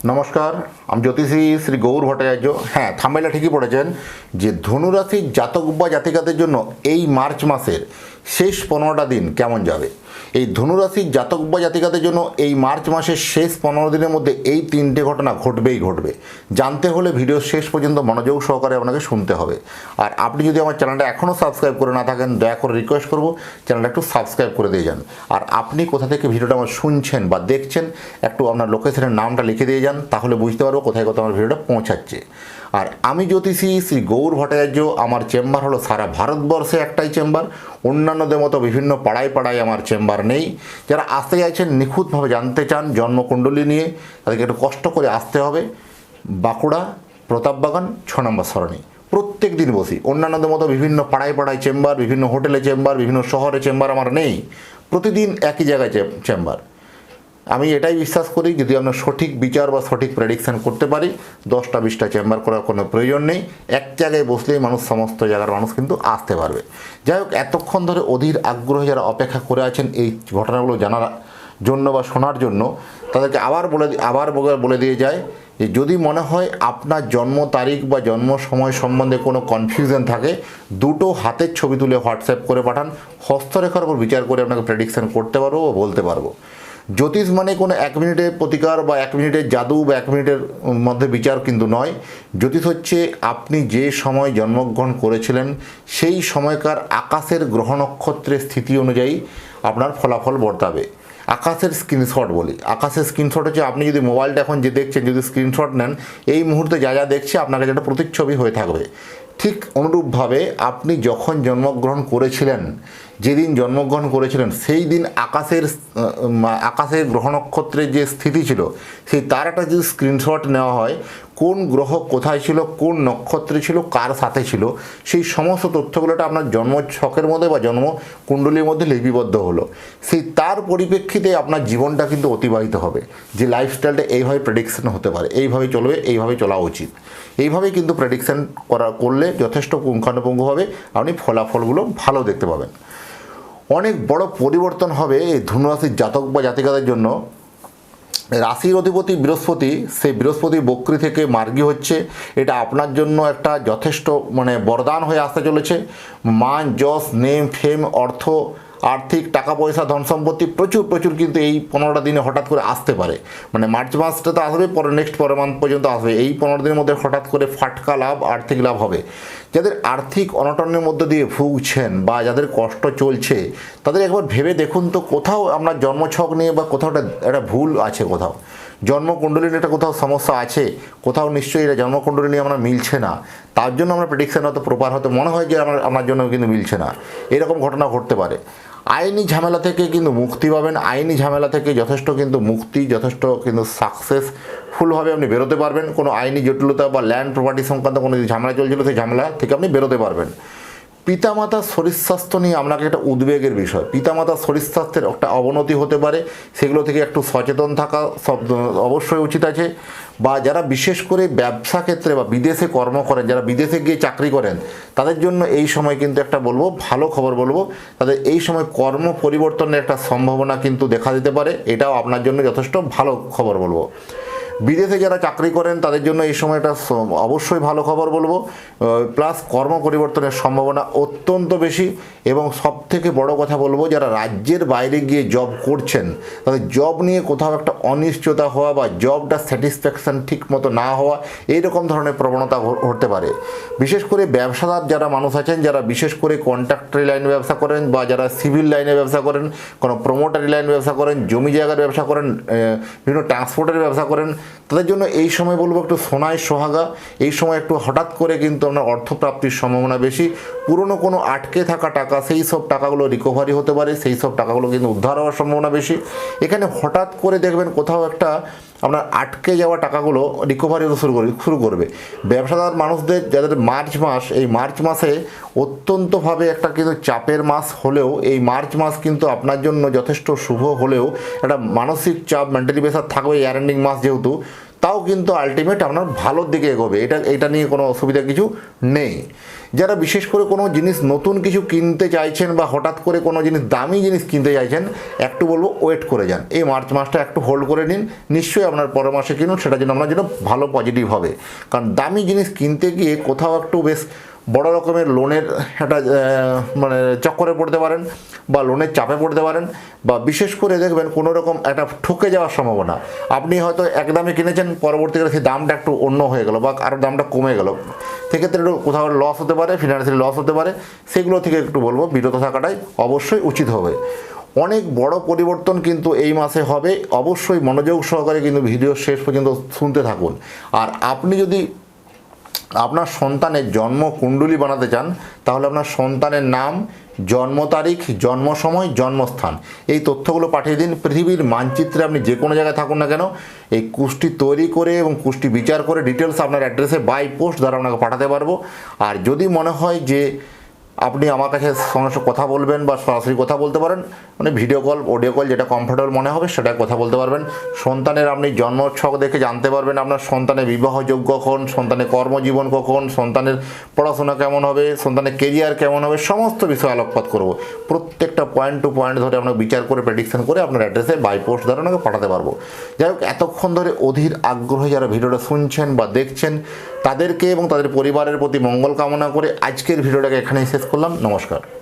নমস্কার, আমি জ্যোতিষী শ্রী গৌর ভট্টাচার্য। হ্যাঁ, থাম্বনেইলে ঠিকই পড়েছেন যে ধনুরাশির জাতক বা জাতিকাদের জন্য এই মার্চ মাসের শেষ 15টা দিন কেমন যাবে। এই ধনুরাশির জাতক বা জাতিকাদের জন্য এই মার্চ মাসের শেষ 15 দিনের মধ্যে এই 3টে ঘটনা ঘটবেই ঘটবে। জানতে হলে ভিডিও শেষ পর্যন্ত মনোযোগ সহকারে আপনাকে শুনতে হবে। আর আপনি যদি আমার চ্যানেলটা এখনও সাবস্ক্রাইব করে না থাকেন, দয়া করে রিকোয়েস্ট করব চ্যানেলটা একটু সাবস্ক্রাইব করে দিয়ে যান। আর আপনি কোথা থেকে ভিডিওটা আমার শুনছেন বা দেখছেন, একটু আপনার লোকেশনের নামটা লিখে দিয়ে যান, তাহলে বুঝতে পারবো কোথায় কোথায় আমার ভিডিওটা পৌঁছাচ্ছে। আর আমি জ্যোতিষী শ্রী গৌর ভট্টাচার্য। আমার চেম্বার হলো সারা ভারতবর্ষে একটাই চেম্বার, অন্যান্যদের মতো বিভিন্ন পাড়ায় পাড়ায় আমার চেম্বার নেই। যারা আসতে চাইছেন, নিখুঁতভাবে জানতে চান জন্মকুণ্ডলী নিয়ে, তাদেরকে একটু কষ্ট করে আসতে হবে। বাঁকুড়া প্রতাপবাগান 6 নম্বর সরণি। প্রত্যেক দিন বসি। অন্যান্যদের মতো বিভিন্ন পাড়ায় পাড়ায় চেম্বার, বিভিন্ন হোটেলে চেম্বার, বিভিন্ন শহরে চেম্বার আমার নেই। প্রতিদিন একই জায়গায় চেম্বার। আমি এটাই বিশ্বাস করি, যদি আমরা সঠিক বিচার বা সঠিক প্রেডিকশান করতে পারি, 10টা 20টা চেম্বার করার কোনো প্রয়োজন নেই। এক জায়গায় বসলেই মানুষ, সমস্ত জায়গার মানুষ কিন্তু আসতে পারবে। যাই হোক, এতক্ষণ ধরে অধীর আগ্রহে যারা অপেক্ষা করে আছেন এই ঘটনাগুলো জানার জন্য বা শোনার জন্য, তাদেরকে আবার বলে দিয়ে যায় যে যদি মনে হয় আপনার জন্ম তারিখ বা জন্ম সময় সম্বন্ধে কোনো কনফিউশন থাকে, দুটো হাতের ছবি তুলে হোয়াটসঅ্যাপ করে পাঠান। হস্তরেখার উপর বিচার করে আপনাকে প্রেডিকশান করতে পারবো ও বলতে পারবো। জ্যোতিষ মানে কোনো 1 মিনিটের প্রতিকার বা 1 মিনিটের জাদু বা 1 মিনিটের মধ্যে বিচার কিন্তু নয়। জ্যোতিষ হচ্ছে আপনি যে সময় জন্মগ্রহণ করেছিলেন সেই সময়কার আকাশের গ্রহ নক্ষত্রের স্থিতি অনুযায়ী আপনার ফলাফল বর্তাবে। আকাশের স্ক্রিনশট বলি। আকাশের স্ক্রিনশট হচ্ছে, আপনি যদি মোবাইলটা এখন যে দেখছেন, যদি স্ক্রিনশট নেন, এই মুহূর্তে যা যা দেখছে আপনার কাছে একটা প্রতিচ্ছবি হয়ে থাকবে। ঠিক অনুরূপভাবে আপনি যখন জন্মগ্রহণ করেছিলেন, যেদিন জন্মগ্রহণ করেছিলেন সেই দিন আকাশের গ্রহ নক্ষত্রের যে স্থিতি ছিল, সেই তার একটা যদি স্ক্রিনশট নেওয়া হয়, কোন গ্রহ কোথায় ছিল, কোন নক্ষত্রে ছিল, কার সাথে ছিল, সেই সমস্ত তথ্যগুলোটা আপনার জন্ম ছকের মধ্যে বা জন্ম কুণ্ডলীর মধ্যে লিপিবদ্ধ হলো। সেই তার পরিপ্রেক্ষিতে আপনার জীবনটা কিন্তু অতিবাহিত হবে। যে লাইফস্টাইলটা এইভাবে প্রেডিকশন হতে পারে, এইভাবেই চলবে, এইভাবে চলা উচিত। এইভাবেই কিন্তু প্রেডিকশান করলে যথেষ্ট পুঙ্খানুপুঙ্খভাবে আপনি ফলাফলগুলো ভালো দেখতে পাবেন। অনেক বড় পরিবর্তন হবে এই ধনুরাশির জাতক বা জাতিকাদের জন্য। রাশির অধিপতি বৃহস্পতি, সেই বৃহস্পতি বক্রী থেকে মার্গী হচ্ছে। এটা আপনার জন্য একটা যথেষ্ট বরদান হয়ে আসতে চলেছে। মান, যশ, নেম, ফেম, অর্থ, আর্থিক, টাকা পয়সা, ধন সম্পত্তি প্রচুর কিন্তু এই 15টা দিনে হঠাৎ করে আসতে পারে। মার্চ মাসটা তো আসবে, পরে পরের মান্থ পর্যন্ত আসবে। এই 15 দিনের মধ্যে হঠাৎ করে ফাটকা লাভ, আর্থিক লাভ হবে। যাদের আর্থিক অনটনের মধ্যে দিয়ে ভুগছেন বা যাদের কষ্ট চলছে, তাদের একবার ভেবে দেখুন তো, কোথাও আপনার জন্মছক নিয়ে বা কোথাও একটা ভুল আছে, কোথাও জন্মকুণ্ডলী নিয়ে একটা কোথাও সমস্যা আছে, কোথাও নিশ্চয়ই এটা জন্মকুণ্ডলী নিয়ে আমরা মিলছে না। তার জন্য আমরা প্রেডিকশান হয়তো প্রপার হতে মনে হয় যে আপনার জন্য কিন্তু মিলছে না। এরকম ঘটনা ঘটতে পারে। আইনি ঝামেলা থেকে কিন্তু মুক্তি পাবেন। আইনি ঝামেলা থেকে যথেষ্ট কিন্তু মুক্তি, যথেষ্ট কিন্তু সাকসেসফুলভাবে আপনি বেরোতে পারবেন। কোনো আইনি জটিলতা বা ল্যান্ড প্রপার্টি সংক্রান্ত কোনো ঝামেলা চলছিল, সেই ঝামেলা থেকে আপনি বেরোতে পারবেন। পিতামাতার শরীর স্বাস্থ্য নিয়ে আপনাকে একটা উদ্বেগের বিষয়। পিতামাতার শরীর স্বাস্থ্যের একটা অবনতি হতে পারে, সেগুলো থেকে একটু সচেতন থাকা অবশ্যই উচিত আছে। বা যারা বিশেষ করে ব্যবসা ক্ষেত্রে বা বিদেশে কর্ম করেন, যারা বিদেশে গিয়ে চাকরি করেন, তাদের জন্য এই সময় কিন্তু একটা ভালো খবর বলবো, তাদের এই সময় কর্ম পরিবর্তনের একটা সম্ভাবনা কিন্তু দেখা দিতে পারে। এটাও আপনার জন্য যথেষ্ট ভালো খবর বলবো। বিদেশে যারা চাকরি করেন তাদের জন্য এই সময়টা অবশ্যই ভালো খবর বলবো। প্লাস কর্ম পরিবর্তনের সম্ভাবনা অত্যন্ত বেশি। এবং সবথেকে বড় কথা বলবো, যারা রাজ্যের বাইরে গিয়ে জব করছেন, তাদের জব নিয়ে কোথাও একটা অনিশ্চয়তা হওয়া বা জবটা স্যাটিসফ্যাকশান ঠিক মতো না হওয়া, এইরকম ধরনের প্রবণতা হতে পারে। বিশেষ করে ব্যবসাদার যারা মানুষ আছেন, যারা বিশেষ করে কন্ট্রাক্টরি লাইনে ব্যবসা করেন বা যারা সিভিল লাইনে ব্যবসা করেন, কোনো প্রমোটারি লাইনে ব্যবসা করেন, জমি জায়গার ব্যবসা করেন, বিভিন্ন ট্রান্সপোর্টের ব্যবসা করেন, তাদের জন্য এই সময় বলবো একটু সোনায় সোহাগা। এই সময় একটু হঠাৎ করে কিন্তু আপনার অর্থপ্রাপ্তির সম্ভাবনা বেশি। পুরনো কোনো আটকে থাকা টাকা, সেই সব টাকাগুলো রিকভারি হতে পারে, সেই সব টাকাগুলো কিন্তু উদ্ধার হওয়ার সম্ভাবনা বেশি। এখানে হঠাৎ করে দেখবেন কোথাও একটা আপনার আটকে যাওয়া টাকাগুলো রিকভারি শুরু করবে। ব্যবসাদার মানুষদের যাদের মার্চ মাস, এই মার্চ মাসে অত্যন্তভাবে একটা কিন্তু চাপের মাস হলেও, এই মার্চ মাস কিন্তু আপনার জন্য যথেষ্ট শুভ হলেও একটা মানসিক চাপ, মেন্টালি প্রেশার থাকবে। ইয়ার এন্ডিং মাস যেহেতু, তাও কিন্তু আলটিমেট আপনার ভালোর দিকে এগোবে, এটা নিয়ে কোনো অসুবিধা কিছু নেই। যারা বিশেষ করে কোনো জিনিস নতুন কিছু কিনতে চাইছেন বা হঠাৎ করে কোনো জিনিস দামি জিনিস কিনতে চাইছেন, একটু বলবো ওয়েট করে যান, এই মার্চ মাসটা একটু হোল্ড করে নিন। নিশ্চয়ই আপনার পরের মাসে কিনুন, সেটার জন্য আপনার জন্য ভালো পজিটিভ হবে। কারণ দামি জিনিস কিনতে গিয়ে কোথাও একটু বেশ বড় রকমের লোনের একটা মানে চক্করে পড়তে পারেন, বা লোনের চাপে পড়তে পারেন, বা বিশেষ করে দেখবেন কোনো রকম একটা ঠকে যাওয়ার সম্ভাবনা। আপনি হয়তো এক দামে কিনেছেন, পরবর্তীকালে সেই দামটা একটু অন্য হয়ে গেল বা আরও দামটা কমে গেল, সেক্ষেত্রে একটু কোথাও লস হতে পারে, ফিনান্সিয়ালি লস হতে পারে। সেগুলো থেকে একটু বলবো বিরত থাকাটাই অবশ্যই উচিত হবে। অনেক বড় পরিবর্তন কিন্তু এই মাসে হবে, অবশ্যই মনোযোগ সহকারে কিন্তু ভিডিও শেষ পর্যন্ত শুনতে থাকুন। আর আপনি যদি আপনার সন্তানের জন্ম কুণ্ডলী বানাতে চান, তাহলে আপনার সন্তানের নাম, জন্ম তারিখ, জন্ম সময়, জন্মস্থান, এই তথ্যগুলো পাঠিয়ে দিন। পৃথিবীর মানচিত্রে আপনি যে কোনো জায়গায় থাকুন না কেন, এই কুষ্টি তৈরি করে এবং কুষ্টি বিচার করে ডিটেলস আপনার অ্যাড্রেসে বাই পোস্ট দ্বারা আপনাকে পাঠাতে পারবো। আর যদি মনে হয় যে আপনি আমার কাছে সঙ্গে সঙ্গে কথা বলবেন বা সরাসরি কথা বলতে পারেন, মানে ভিডিও কল, অডিও কল, যেটা কমফোর্টেবল মনে হবে সেটা কথা বলতে পারবেন। সন্তানের আপনি জন্মছক দেখে জানতে পারবেন আপনার সন্তানের বিবাহযোগ্য কখন, সন্তানের কর্মজীবন কখন, সন্তানের পড়াশোনা কেমন হবে, সন্তানের কেরিয়ার কেমন হবে, সমস্ত বিষয়ে আলোকপাত করব। প্রত্যেকটা পয়েন্ট টু পয়েন্ট ধরে আপনাকে বিচার করে প্রেডিকশন করে আপনার অ্যাড্রেসে বাই পোস্ট দ্বারা আপনাকে পাঠাতে পারবো। যাই হোক, এতক্ষণ ধরে অধীর আগ্রহে যারা ভিডিওটা শুনছেন বা দেখছেন, তাদেরকে এবং তাদের পরিবারের প্রতি মঙ্গল কামনা করে আজকের ভিডিওটাকে এখানেই শেষ করলাম। নমস্কার।